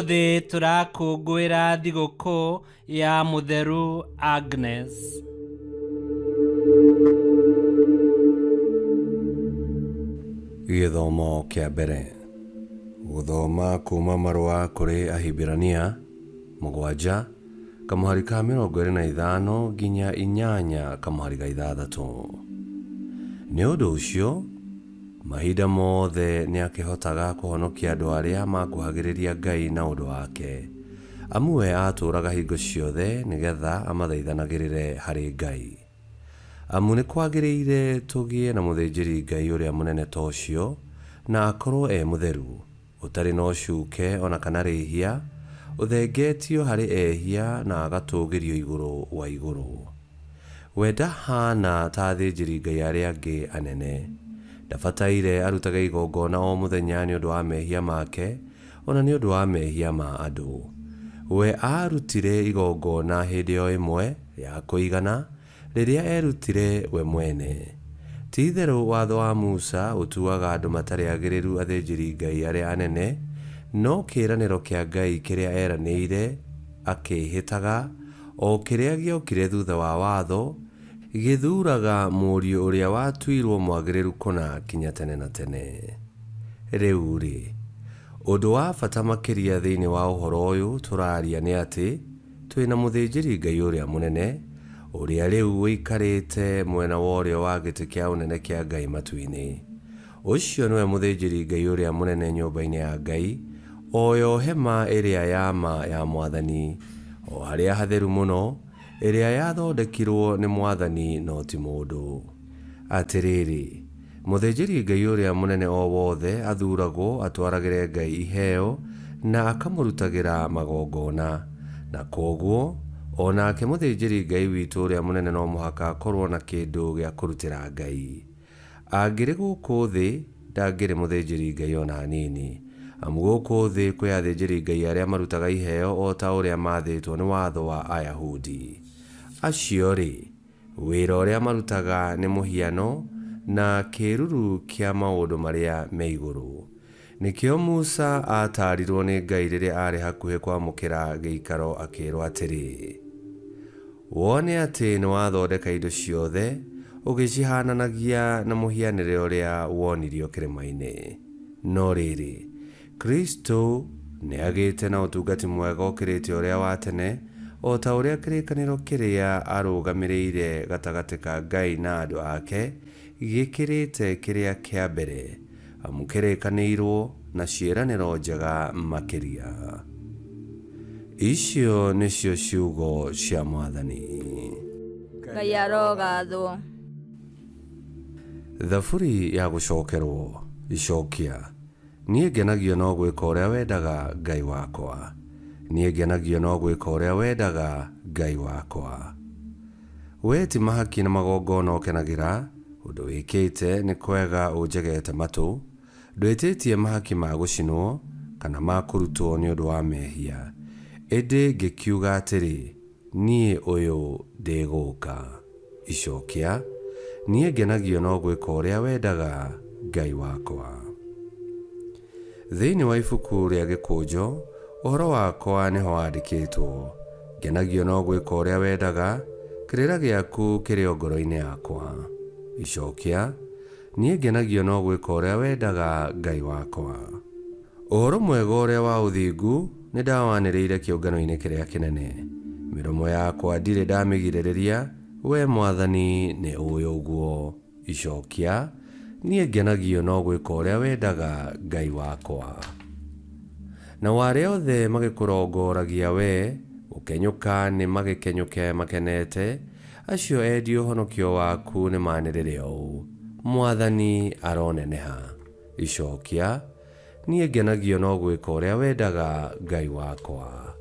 Umuthi turakungwira thigũkũ ya Mũtheru Agnes. Gĩthomo kĩa mbere. Gũthoma kuma marũa kũrĩ Ahibirania 7 kamuhari ka 25 nginya 8 kamuhari ga 6. Nĩ ũndũ ũcio mahinda mothe nĩ akĩhotaga kũhonokia andũ arĩa makuhagĩrĩria Ngai na ũndũ wake, amu we atũũraga hingo ciothe nĩgetha amathaithanagĩrĩre harĩ Ngai. Amu nĩ kwagĩrĩire tũgĩe na mũthĩnjĩri Ngai ũrĩa mũnene ta ũcio, na akorwo mũtheru, ũtarĩ na ũcuuke ona kana rĩhia, ũthengetio harĩ ehia na agatũũgĩrio igũrũ wa igũrũ. We ndahana ta athĩnjĩri Ngai arĩa angĩ anene. Ndabataire arutage igongona o mũthenya nĩ ũndũ wa mehia make, ona nĩ ũndũ wa mehia ma andũ. We arutire igongona hĩndĩ o ĩmwe ya kũigana rĩrĩa erutire we mwene. Ti-itherũ watho wa Musa ũtuaga andũ matarĩ agĩrĩru athĩnjĩri Ngai arĩa anene, no kĩĩranĩro kĩa Ngai kĩrĩa eranĩire akĩhĩtaga, o kĩrĩa gĩokire thutha wa watho, gĩthuuraga mũriũ ũrĩa watuirwo mwagĩrĩru kũna kinya tene na tene. Rĩu-rĩ, ũndũ wa bata makĩria thĩinĩ wa ũhoro ũyũ tũraria nĩ atĩ twĩna mũthĩnjĩri Ngai ũrĩa mũnene, ũrĩa rĩu ũikarĩte mwena wa ũrĩo wa gĩtĩ kĩa ũnene kĩa Ngai matu-inĩ. Ũcio nĩwe mũthĩnjĩri Ngai ũrĩa mũnene nyũmba-inĩ ya Ngai, oyo hema ĩrĩa ya ma ya Mwathani, o harĩa hatheru mũno, ĩrĩa yathondekirwo nĩ Mwathani no ti mũndũ. Atĩrĩrĩ, mũthĩnjĩri Ngai ũrĩa mũnene o wothe athuuragwo atwaragĩre Ngai iheo na akamũrutagĩra magongona, na kwoguo onake mũthĩnjĩri Ngai witũ ũrĩa mũnene no mũhaka akorwo na kĩndũ gĩa kũrutĩra Ngai. Angĩrĩ gũkũ thĩ ndangĩrĩ mũthĩnjĩri Ngai ona hanini, amu gũkũ thĩ kwĩ athĩnjĩri Ngai arĩa marutaga iheo o ta ũrĩa maathĩtwo nĩ watho wa Ayahudi. Acio-rĩ, wĩra ũrĩa marutaga nĩ mũhiano na kĩĩruru kĩa maũndũ marĩa me igũrũ. Nĩkĩo Musa ataarirwo nĩ Ngai rĩrĩa arĩ hakuhĩ kwamũkĩra gĩikaro akĩĩrwo atĩrĩ, wone atĩ nĩ wathondeka indo ciothe ũgĩcihananagia na mũhianĩre ũrĩa wonirio kĩrĩma-inĩ. No rĩrĩ, Kristo nĩ agĩte na ũtungati mwega ũkĩrĩte ũrĩa wa tene, o ta ũrĩa kĩrĩkanĩro kĩrĩa arũgamĩrĩire gatagatĩ ka Ngai na andũ ake gĩkĩrĩte kĩrĩa kĩa mbere, amu kĩrĩkanĩirwo na ciĩranĩro njega makĩria. Icio nĩcio ciugo cia Mwathani. Ngai arogathwo. Thaburi ya gũcokerwo. Icokia. Niĩ ngenagio no gwĩka ũrĩa wendaga, Ngai wakwa. Niĩ ngenagio no gwĩka ũrĩa wendaga, Ngai wakwa. We ti mahaki na magongona ũkenagĩra, ũndũ wĩkĩte nĩ kwega ũnjegete matũ, ndwĩtĩtie mahaki ma gũcinwo kana ma kũrutwo nĩ ũndũ wa mehia. Ĩndĩ ngĩkiuga atĩrĩ, niĩ ũyũ ndĩgũũka. Icokia. Niĩ ngenagio no gwĩka ũrĩa wendaga, Ngai wakwa. Thĩinĩ wa ibuku rĩa gĩkũnjo, ũhoro wakwa nĩho wandĩkĩtwo. Ngenagio no gwĩka ũrĩa wendaga, kĩrĩra gĩaku kĩrĩ o ngoro-inĩ yakwa. Icokia. Niĩ ngenagio no gwĩka ũrĩa wendaga, Ngai wakwa. Ũhoro mwega ũrĩa wa ũthingu nĩ ndawanĩrĩire kĩũngano-inĩ kĩrĩa kĩnene. Mĩromo yakwa ndirĩ ndamĩgirĩrĩria, we Mwathani nĩ ũĩ ũguo. Icokia. Niĩ ngenagio no gwĩka ũrĩa wendaga, Ngai wakwa. Na warĩa othe magĩkũrongoragia we, gũkenyũka nĩ magĩkenyũke makenete, acio endia ũhonokio waku nĩ manĩrĩre ũũ, Mwathani aroneneha. Icokia. Niĩ ngenagio no gwĩka ũrĩa wendaga, Ngai wakwa.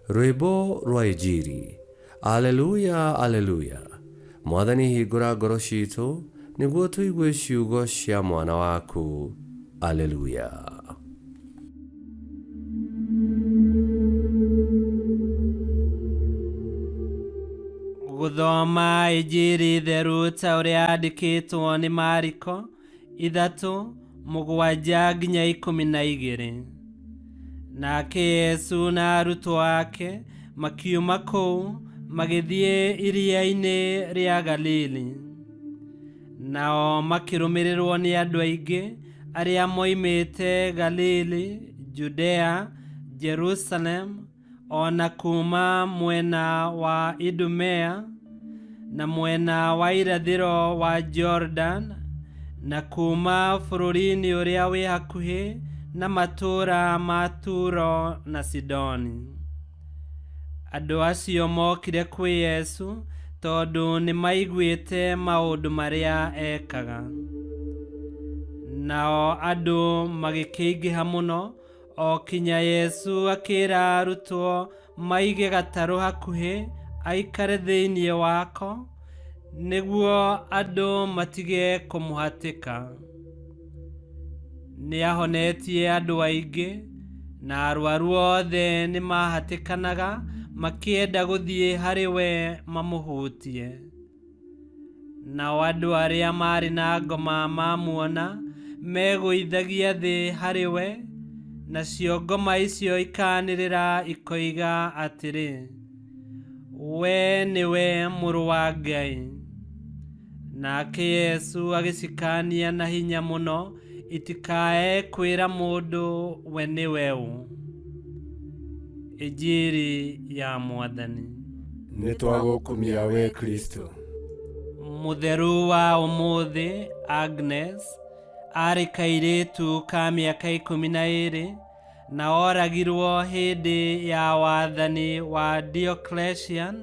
Rwĩmbo rwa Injili. Aleluya, aleluya. Mwathani hingũra ngoro ciitũ nĩguo tũigue ciugo cia mwana waku. Aleluya. Gũthoma Injili theru ta ũrĩa yandĩkĩtwo nĩ Mariko 3:7 nginya 12. Nake Yesu na arutwo ake makiuma kũu magĩthiĩ iria-inĩ rĩa Galili. Nao makĩrũmĩrĩrwo nĩ andũ aingĩ arĩa moimĩte Galili, Judea, Jerusalem, ona kuma mwena wa Idumea na mwena wa irathĩro wa Jordan, na kuma bũrũri-inĩ ũrĩa wĩ hakuhĩ na matũũra ma Turo na Sidoni. Andũ acio mokire kwĩ Yesu tondũ nĩ maiguĩte maũndũ marĩa ekaga. Nao andũ magĩkĩingĩha mũno, o kinya Yesu akĩra arutwo maige gatarũ hakuhĩ aikare thĩinĩ wako, nĩguo andũ matige kũmũhatĩka. Nĩ ahonetie andũ aingĩ, na arwaru othe nĩ mahatĩkanaga makĩenda gũthiĩ harĩ we mamũhutie. Nao andũ arĩa marĩ na ngoma mamuona megũithagia thĩ harĩ we, nacio ngoma icio ikanĩrĩra ikoiga atĩrĩ, we nĩwe Mũrũ wa Ngai. Nake Yesu agĩcikania na hinya mũno itikae kwĩra mũndũ we nĩwe ũ. Injili ya Mwathani. Nĩtwagũkumia we Kristo. Mũtheru wa ũmũthĩ Agnes arĩ kairĩtu ka mĩaka 12 na oragirwo hĩndĩ ya wathani wa Diocletian,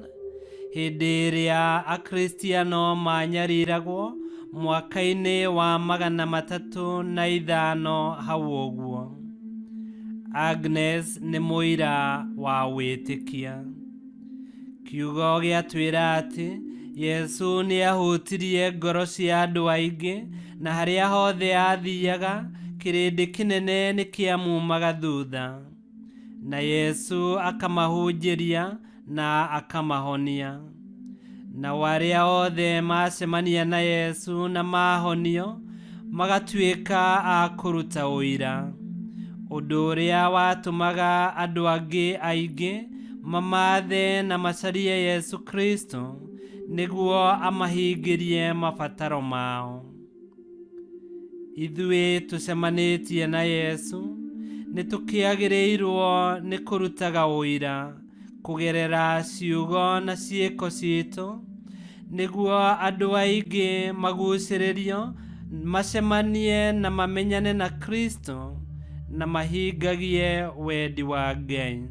hĩndĩ ĩrĩa akristiano manyariragwo mwaka-inĩ wa 305 hau ũguo. Agnes nĩ mũira wa wĩtĩkia. Kiugo gĩatwĩra atĩ Yesu nĩ ahutirie ngoro cia andũ aingĩ, na harĩa hothe athiaga kĩrĩndĩ kĩnene nĩ kĩamumaga thutha, na Yesu akamahunjĩria na akamahonia. Na arĩa othe macemania na Yesu na mahonio magatuĩka a kũruta ũira, ũndũ ũrĩa watũmaga andũ angĩ aingĩ mamathe na macarie Yesu Kristo nĩguo amahingĩrie mabataro mao. Ithuĩ tũcemanĩtie na Yesu nĩ tũkĩagĩrĩirwo nĩ kũrutaga ũira kũgerera ciugo na ciĩko citũ, nĩguo andũ aingĩ magucĩrĩrio macemanie na mamenyane na Kristo na mahingagie wendi wa Ngai.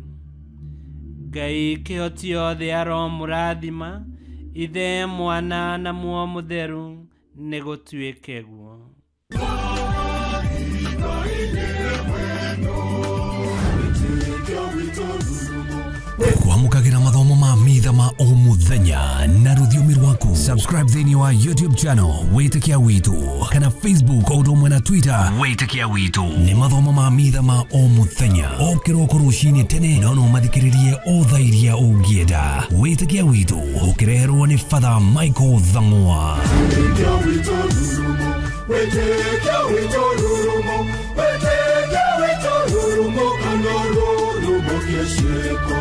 Ngai kĩhoti othe aromũrathima, Ithe, Mwana na Muoyo Mũtheru, nĩ gũtuĩke guo. Kwamũkagĩra mathomo ma mitha ma o mũthenya na rũthiomi rwaku. Subscribe thĩinĩ wa YouTube channel Wĩtĩkia Witũ, kana Facebook o ũndũ ũmwe na Twitter Wĩtĩkia Witũ. Nĩ mathomo ma mitha ma o mũthenya, o kĩroko rũcinĩ tene, no mathikĩrĩrie o thaa iria ũngĩenda. Wĩtĩkia Witũ ũkĩreherwo nĩ Father Michael Thang'wa. Wĩtĩkia Witũ rurumo, Wĩtĩkia Witũ rurumo, Wĩtĩkia Witũ rurumo, kana rurumo kĩciko.